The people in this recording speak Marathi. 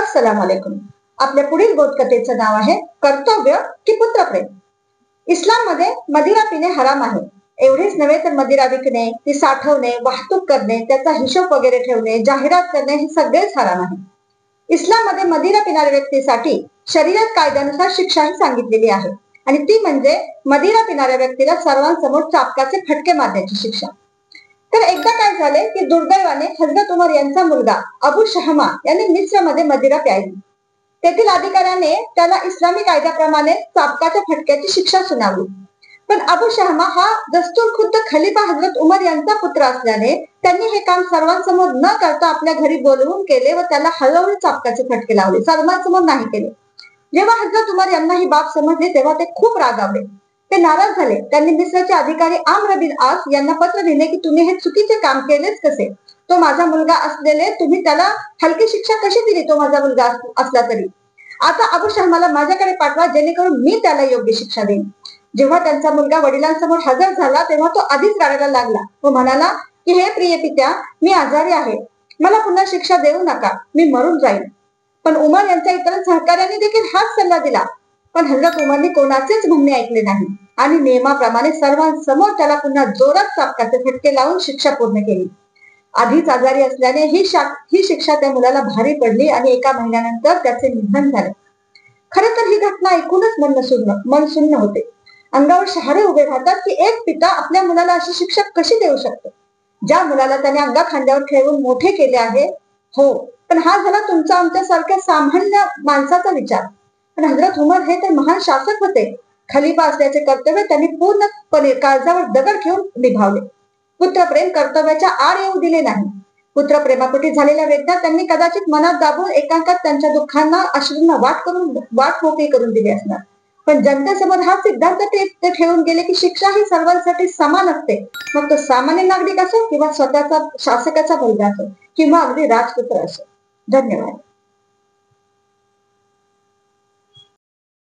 अस्सलाम वालेकुम. आपल्या पुढील बोधकथेचं नाव आहे कर्तव्य की पुत्रप्रेम. इस्लाममध्ये मदिरा पिणे हराम आहे. एवढेच नव्हे तर मदिरा विकणे, ती साठवणे, वाहतूक करणे, त्याचा हिशोब वगैरे ठेवणे, जाहिरात करणे हे सगळेच हराम आहे. इस्लाममध्ये मदिरा पिणाऱ्या व्यक्तीसाठी शरीयत कायद्यानुसार शिक्षाही सांगितलेली आहे आणि ती म्हणजे मदिरा पिणाऱ्या व्यक्तीला सर्वांसमोर चाबकाचे फटके मारण्याची शिक्षा. तर एकदा काय झाले की दुर्दैवाने हजरत उमर यांचा मुलगा अबू शहमा यांनी मिस्रमध्ये मदिरा प्यायली. तेथील अधिकाऱ्याने त्याला इस्लामी कायद्याप्रमाणे चाबकाच्या फटक्याची शिक्षा सुनावली. पण अबू शहमा हा दस्तूर खुद्द खलिफा हजरत उमर यांचा पुत्र असल्याने त्यांनी हे काम सर्वांसमोर न करता आपल्या घरी बोलवून केले व त्याला हळूहळू चाबकाचे फटके लावले, सर्वांसमोर नाही केले. जेव्हा हजरत उमर यांना ही बाब समजली तेव्हा ते खूप रागावले, ते नाराज झाले. त्यांनी मिस्रचे अधिकारी आम्र बिन आस यांना पत्र लिहिले की तुम्ही हे चुकीचे काम केलेच कसे? तो माझा मुलगा असलेले तुम्ही त्याला हलकी शिक्षा कशी दिली? तो माझा मुलगा असला तरी. आता अबू शहमाला माझ्याकडे पाठवा, जेणेकरून मी त्याला योग्य शिक्षा देईन. जेव्हा त्यांचा मुलगा वडिलांसमोर हजर झाला तेव्हा तो आधीच रडायला लागला व म्हणाला की हे प्रिय पित्या, मी आजारी आहे, मला पुन्हा शिक्षा देऊ नका, मी मरून जाईन. पण उमर यांच्या इतर सहकार्यांनी देखील हाच सल्ला दिला, पण हजरत उमरने कोणाचेच म्हणणे ऐकले नाही आणि नियमाप्रमाणे सर्वांसमोर त्याला पुन्हा जोरात चाबकाचे फटके लावून शिक्षा पूर्ण केली. आधीच आजारी असल्याने ही शिक्षा त्या मुलाला भारी पडली आणि एका महिन्यानंतर त्याचे निधन झाले. खरे तर ही घटना ऐकूनच मन सुन्न होते. अंगावर शहारे उभे राहतात की एक पिता आपल्या मुलाला अशी शिक्षा कशी देऊ शकतो, ज्या मुलाला त्याने अंगा खांद्यावर ठेवून मोठे केले आहे. हो, पण हा झाला तुमचा आमच्यासारख्या सामान्य माणसाचा विचार. पण हजरत उमर हे तर महान शासक होते. खलिफा असल्याचे कर्तव्य त्यांनी पूर्णपणे काळजावर दगड ठेवून निभावले. पुत्रप्रेम कर्तव्याच्या आड येऊ दिले नाही. पुत्रप्रेमापोटी झालेल्या वेदना त्यांनी कदाचित मनात दाबून एकांतात त्यांच्या दुःखांना, अश्रूंना वाट मोकळी करून दिली असणार. पण जनतेसमोर हा सिद्धांत ते ठेवून गेले की शिक्षा ही सर्वांसाठी समान असते, मग तो सामान्य नागरिक असो किंवा स्वतःचा शासकाचा मुलगा असो किंवा अगदी राजपुत्र असो. धन्यवाद.